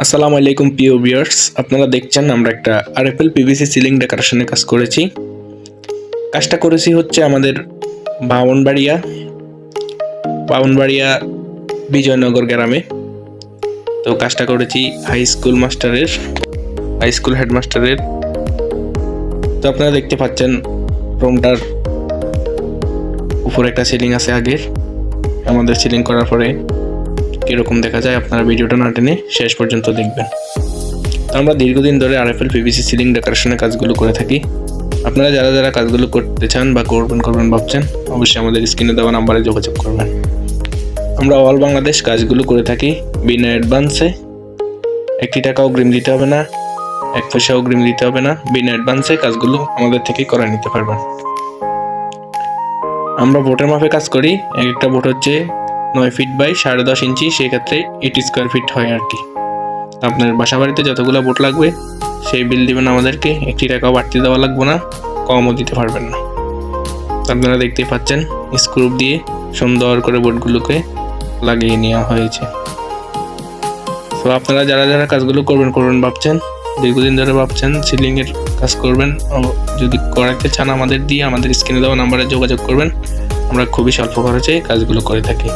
আসসালামু আলাইকুম প্রিয় ভিউয়ার্স, আপনারা দেখছেন আমরা একটা আরএফএল পিভিসি সিলিং ডেকোরেশনের কাজ করেছি। কাজটা করেছি হচ্ছে আমাদের বাউনবাড়িয়া বিজয়নগর গ্রামে। তো কাজটা করেছি হাই স্কুল হেডমাস্টারের। তো আপনারা দেখতে পাচ্ছেন রুমটার উপরে একটা সিলিং আছে আগের। আমাদের সিলিং করার পরে কীরকম দেখা যায় আপনারা ভিডিওটা না টেনে শেষ পর্যন্ত দেখবেন। তো আমরা দীর্ঘদিন ধরে আরএফএল পিভিসি সিলিং ডেকোরেশনের কাজগুলো করে থাকি। আপনারা যারা কাজগুলো করতে চান বা করবেন ভাবছেন, অবশ্যই আমাদের স্ক্রিনে দেওয়া নাম্বারে যোগাযোগ করবেন। আমরা অল বাংলাদেশ কাজগুলো করে থাকি বিনা অ্যাডভান্সে। 1 টাকা অগ্রিম দিতে হবে না, 1 পয়সা অগ্রিম দিতে হবে না। বিনা অ্যাডভান্সে কাজগুলো আমাদের থেকে করে নিতে পারবেন। আমরা বোটের মাপে কাজ করি। একটা বোট হচ্ছে 9 ফিট বাই 10.5 ইঞ্চি, সেক্ষেত্রে 80 স্কোয়ার ফিট হয় আর কি। আপনার বাসা বাড়িতে যতগুলো বোট লাগবে সেই বিল দিবেন আমাদেরকে। 1 টাকাও বাড়তি দেওয়া লাগবে না, কমও দিতে পারবেন না। আপনারা দেখতেই পাচ্ছেন স্ক্রু দিয়ে সুন্দর করে বোটগুলোকে লাগিয়ে নেওয়া হয়েছে। তো আপনারা যারা কাজগুলো করবেন ভাবছেন, দীর্ঘদিন ধরে ভাবছেন সিলিংয়ের কাজ করবেন, যদি করাতে চান আমাদের স্ক্রিনে দেওয়া নাম্বারে যোগাযোগ করবেন। আমরা খুবই স্বল্প খরচে কাজগুলো করে থাকি।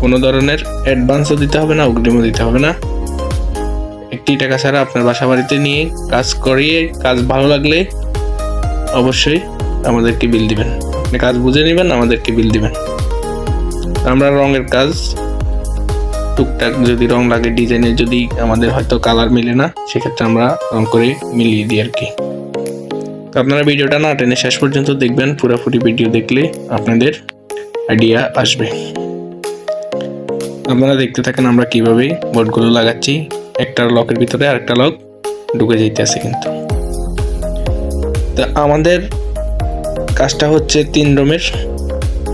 কোনো ধরনের অ্যাডভান্সও দিতে হবে না, অগ্রিমও দিতে হবে না। 1 টাকা ছাড়া আপনার বাসা বাড়িতে নিয়ে কাজ করিয়ে কাজ ভালো লাগলে অবশ্যই আমাদেরকে বিল দিবেন। আপনি কাজ বুঝে নেবেন, আমাদেরকে বিল দিবেন। আমরা রঙের কাজ টুকটাক যদি রং লাগে, ডিজাইনের যদি আমাদের হয়তো কালার মিলে না, সেক্ষেত্রে আমরা রং করে মিলিয়ে দিই আর কি। আপনারা ভিডিওটা না টেনে শেষ পর্যন্ত দেখবেন। পুরোপুরি ভিডিও দেখলে আপনাদের আইডিয়া আসবে। আপনারা দেখতে থাকেন আমরা কিভাবে বোর্ডগুলো লাগাচ্ছি। একটা লকের ভিতরে আরেকটা লক ঢুকে যাইতেছে কিন্তু। তো আমাদের কাজটা হচ্ছে 3 রুমের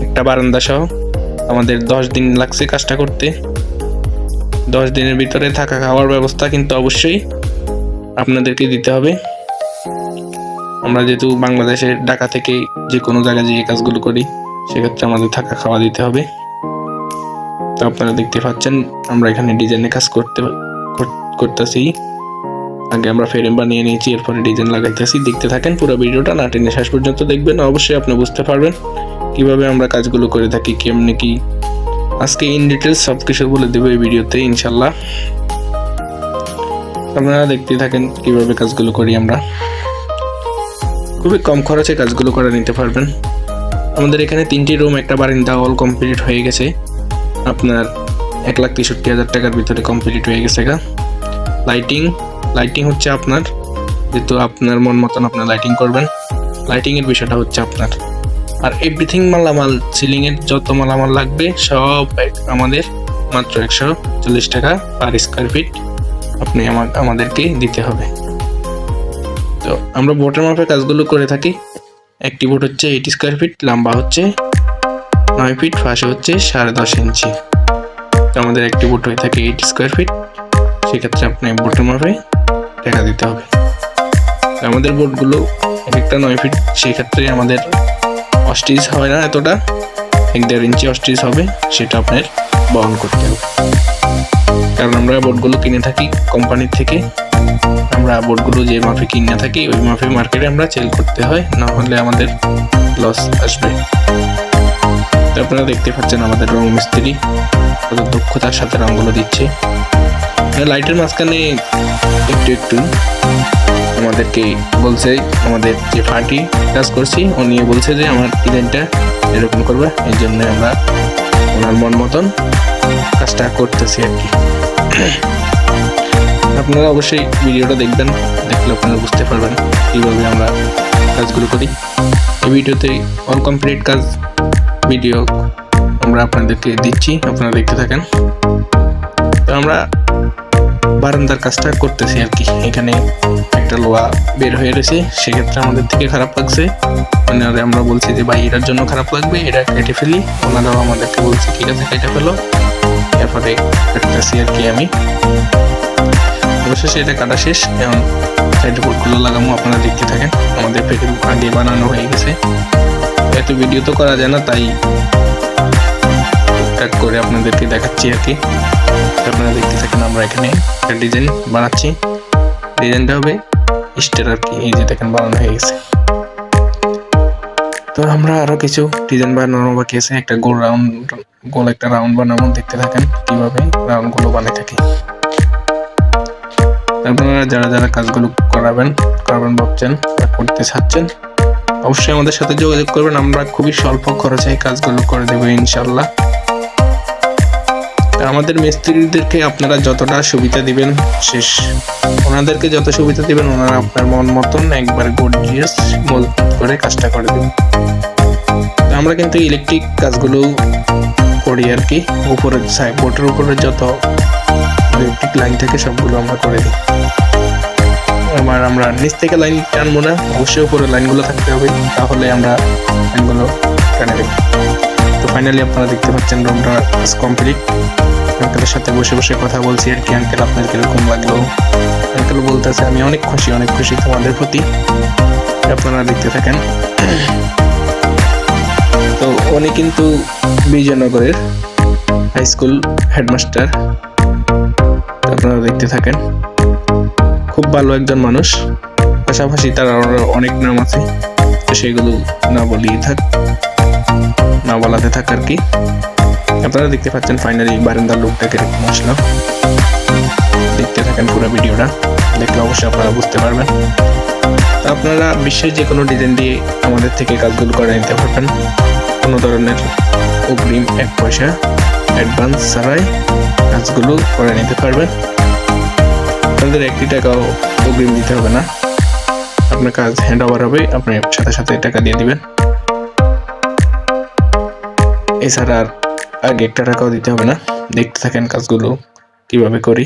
একটা বারান্দা সহ। আমাদের 10 দিন লাগছে কাজটা করতে। 10 দিনের ভিতরে থাকা খাওয়ার ব্যবস্থা কিন্তু অবশ্যই আপনাদেরকে দিতে হবে। আমরা যেহেতু বাংলাদেশের ঢাকা থেকে যে কোনো জায়গায় যেয়ে কাজগুলো করি, সেক্ষেত্রে আমাদের থাকা খাওয়া দিতে হবে। তো আপনারা দেখতে পাচ্ছেন আমরা এখানে ডিজাইনে কাজ করতেছি। আগে আমরা ফ্রেম বানিয়ে নিয়েছি, এরপরে ডিজাইন লাগাইতেছি। দেখতে থাকেন পুরো ভিডিওটা, না টেনে শেষ পর্যন্ত দেখবেন। অবশ্যই আপনি বুঝতে পারবেন কিভাবে আমরা কাজগুলো করে থাকি, কেমনে কি। আজকে ইন ডিটেলস সব কিছু বলে দেবো এই ভিডিওতে ইনশাল্লাহ। আপনারা দেখতে থাকেন কিভাবে কাজগুলো করি আমরা। খুবই কম খরচে কাজগুলো করে নিতে পারবেন। আমাদের এখানে 3টি রুম, একটা বারান্দা অল কমপ্লিট হয়ে গেছে। আপনার 1,63,000 টাকার ভিতরে কমপ্লিট হয়ে গেছে। লাইটিং হচ্ছে আপনার, যেহেতু আপনার মন মতন আপনার লাইটিং করবেন, লাইটিংয়ের বিষয়টা হচ্ছে আপনার। আর এভরিথিং মালামাল, সিলিংয়ের যত মালামাল লাগবে সব আমাদের মাত্র 140 টাকা পার স্কোয়ার ফিট আপনি আমাদেরকে দিতে হবে। তো আমরা বোটের মাপে কাজগুলো করে থাকি। একটি বোট হচ্ছে 80 স্কোয়ার ফিট, লম্বা হচ্ছে 9 ফিট, ফাঁসে হচ্ছে 10.5 ইঞ্চি। তো আমাদের একটি বোট হয়ে থাকে 80 স্কোয়ার ফিট, সেক্ষেত্রে আপনি বোটের মাপে টাকা দিতে হবে। আমাদের বোটগুলো একটা 9 ফিট, সেক্ষেত্রে আমাদের অস্টিচ হয় না এতটা, 1.5 ইঞ্চি অস্টিচ হবে, সেটা আপনার বহন করতে হবে। কারণ আমরা বোটগুলো কিনে থাকি কোম্পানির থেকে। আমরা বোটগুলো যে মাপে কিনে থাকি ওই মাপে মার্কেটে আমরা সেল করতে হয়, না হলে আমাদের লস আসবে। তো আপনারা দেখতে পাচ্ছেন আমাদের রং মিস্ত্রি কত দক্ষতার সাথে রঙগুলো দিচ্ছে। লাইটের মাঝখানে একটু আমাদেরকে বলছে, আমাদের যে পার্টি কাজ করছি ও নিয়ে বলছে যে আমার ডিজাইনটা এরকম করবে। এই জন্য আমরা ওনার মন মতন কাজটা করতেছি আর কি। আপনারা অবশ্যই ভিডিওটা দেখবেন, দেখলে আপনারা বুঝতে পারবেন কীভাবে আমরা কাজগুলো করি। এই ভিডিওতে অল কমপ্লিট কাজ ভিডিও আমরা আপনাদেরকে দিচ্ছি, আপনারা দেখতে থাকেন। তো আমরা বারান্দার কাজটা করতেছি আর কি। এখানে একটা লোহা বের হয়ে রয়েছে, সেক্ষেত্রে আমাদের থেকে খারাপ লাগছে। মানে আমরা বলছি যে ভাই এটার জন্য খারাপ লাগবে, এটা কেটে ফেলি। ওনারাও আমাদেরকে বলছে ঠিক আছে কেটে ফেলো, এরপরে কাটতেছি আর কি আমি। অবশ্যই এটা কাটা শেষ, এখন সাইড বোর্ডগুলো লাগাবো। আপনারা দেখতে থাকেন। আমাদের ফ্রেম আগে বানানো হয়ে গেছে। এত ভিডিও তো করা যায় না, তাই টুকটাক করে আপনাদেরকে দেখাচ্ছি আর কি। আপনারা দেখতে থাকেন আমরা এখানে ডিজাইন বানাচ্ছি। ডিজাইনটা হবে স্টার আর কি, এই যে দেখেন বানানো হয়ে গেছে। তো আমরা আরো কিছু ডিজাইন বানানো বাকি আছে। একটা গোল একটা রাউন্ড বানাবো, দেখতে থাকেন কিভাবে রাউন্ড গুলো বানিয়ে থাকি। আপনারা যারা যারা কাজগুলো করবেন ভাবছেন বা করতে চাচ্ছেন, অবশ্যই আমাদের সাথে যোগাযোগ করবেন। আমরা খুবই স্বল্প খরচে এই কাজগুলো করে দেবো ইনশাল্লাহ। আমাদের মিস্ত্রিদেরকে আপনারা যতটা সুবিধা দিবেন ওনাদেরকে যত সুবিধা দিবেন, ওনারা আপনার মন মতন একবার গর্জিয়াস মজবুত করে কাজটা করে দেবেন। আমরা কিন্তু ইলেকট্রিক কাজগুলো করি আর কি, উপরে বোর্ডের উপরে যত ইলেকট্রিক লাইন থেকে সবগুলো আমরা করে দিই। আমরা নিচ থেকে লাইন টানবো না, অবশ্যই উপরে লাইনগুলো থাকতে হবে, তাহলে আমরা লাইনগুলো টানে দেব। তো ফাইনালি আপনারা দেখতে পাচ্ছেন রুমটা কমপ্লিট। আঙ্কেলের সাথে বসে বসে কথা বলছি আর কি। আঙ্কেল আপনার কিরকম লাগলো? আঙ্কেল বলতেছে আমি অনেক খুশি তোমাদের প্রতি। আপনারা দেখতে থাকেন। তো উনি কিন্তু বিজয়নগরের হাই স্কুল হেডমাস্টার। আপনারা দেখতে থাকেন, খুব ভালো একজন মানুষ। পাশাপাশি তার আরো অনেক নাম আছে, সেগুলো না বলাতে থাক আর কি। আপনারা দেখতে পাচ্ছেন ফাইনালি বারান্দার লুকটা কিরকম আসলো। দেখতে থাকেন পুরো ভিডিওটা, দেখলে অবশ্যই আপনারা বুঝতে পারবেন। তো আপনারা বিশ্বের যে কোনো ডিজাইন দিয়ে আমাদের থেকে কাজগুলো করে নিতে পারবেন। কোনো ধরনের অগ্রিম 1 পয়সা অ্যাডভান্স ছাড়াই কাজগুলো করে নিতে পারবেন। আপনাদের 1 টাকাও অগ্রিম দিতে হবে না। আপনার কাজ হ্যান্ড ওভার হবে, আপনি সাথে সাথে টাকা দিয়ে দিবেন। এছাড়া আর আগে 1 টাকাও দিতে হবে না। দেখতে থাকেন কাজগুলো কিভাবে করি।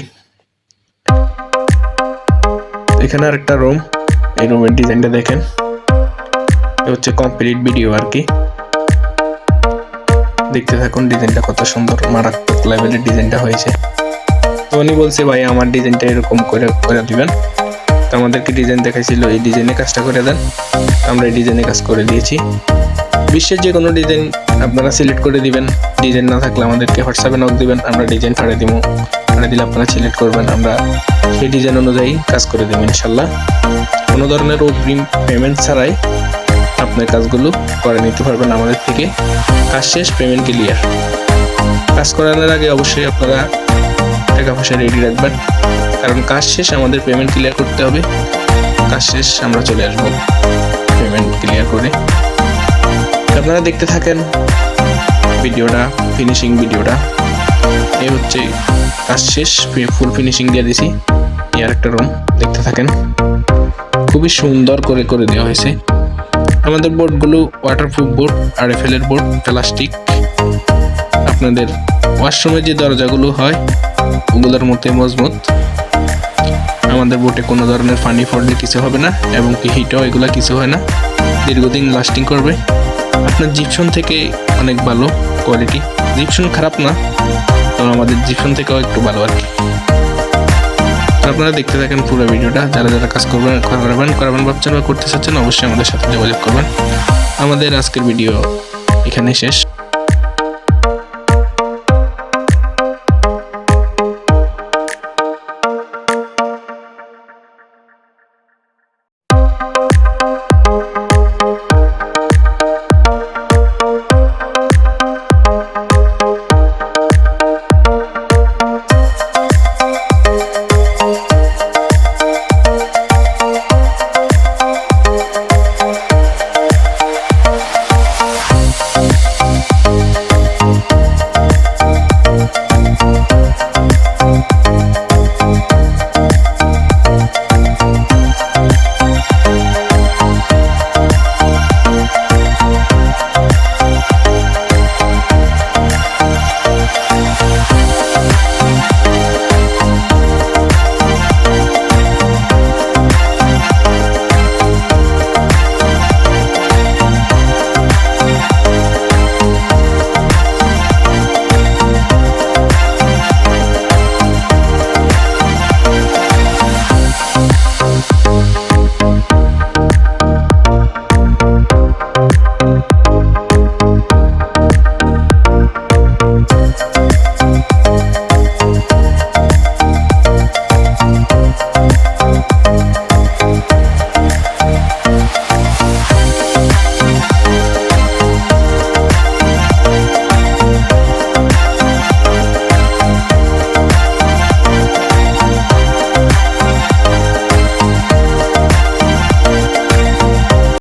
এখানে আর একটা রুম, এই রুমের ডিজাইনটা দেখেন, হচ্ছে কমপ্লিট ভিডিও আর কি। দেখতে থাকুন ডিজাইনটা কত সুন্দর, মারাত্মক লেভেলের ডিজাইনটা হয়েছে। তো উনি বলছে ভাই আমার ডিজাইনটা এরকম করে দিবেন। তো আমাদেরকে ডিজাইন দেখাইছিল, এই ডিজাইনে কাজটা করে দেন। আমরা এই ডিজাইনে কাজ করে দিয়েছি। বিশ্বের যে কোনো ডিজাইন আপনারা সিলেক্ট করে দিবেন। ডিজাইন না থাকলে আমাদেরকে হোয়াটসঅ্যাপে নক দিবেন, আমরা ডিজাইন পাঠিয়ে দিব। পাঠিয়ে দিলে আপনারা সিলেক্ট করবেন, আমরা সেই ডিজাইন অনুযায়ী কাজ করে দেব ইনশাল্লাহ। কোনো ধরনের অগ্রিম পেমেন্ট ছাড়াই আপনার কাজগুলো করে নিতে পারবেন আমাদের থেকে। কাজ শেষ, পেমেন্ট ক্লিয়ার। কাজ করানোর আগে অবশ্যই আপনারা টাকা পয়সা রেডি রাখবেন, কারণ কাজ শেষ আমাদের পেমেন্ট ক্লিয়ার করতে হবে। কাজ শেষ আমরা চলে আসবো পেমেন্ট ক্লিয়ার করে। আপনারা দেখতে থাকেন ভিডিওটা, ফিনিশিং ভিডিওটা। এই হচ্ছে কাজ শেষ, ফুল ফিনিশিং দিয়ে দিয়েছি। আর একটা রুম দেখতে থাকেন, খুবই সুন্দর করে দেওয়া হয়েছে। আমাদের বোর্ডগুলো ওয়াটারপ্রুফ বোর্ড, RFL এর বোর্ড, প্লাস্টিক। আপনাদের ওয়াশরুমের যে দরজাগুলো হয় ওগুলোর মধ্যে মজবুত। আমাদের বোর্ডে কোনো ধরনের পানি পড়লে কিছু হবে না, এবং কি হিটও এগুলো কিছু হয় না, দীর্ঘদিন লাস্টিং করবে। আপনার জিপসন থেকে অনেক ভালো কোয়ালিটি। জিপসন খারাপ না, তো আমাদের জিপসন থেকেও একটু ভালো আর কি। আপনারা দেখতে থাকেন পুরো ভিডিওটা। যারা যারা কাজ করাবেন ভাবছেন বা করতে চাচ্ছেন, অবশ্যই আমাদের সাথে যোগাযোগ করবেন। আমাদের আজকের ভিডিও এখানে শেষ।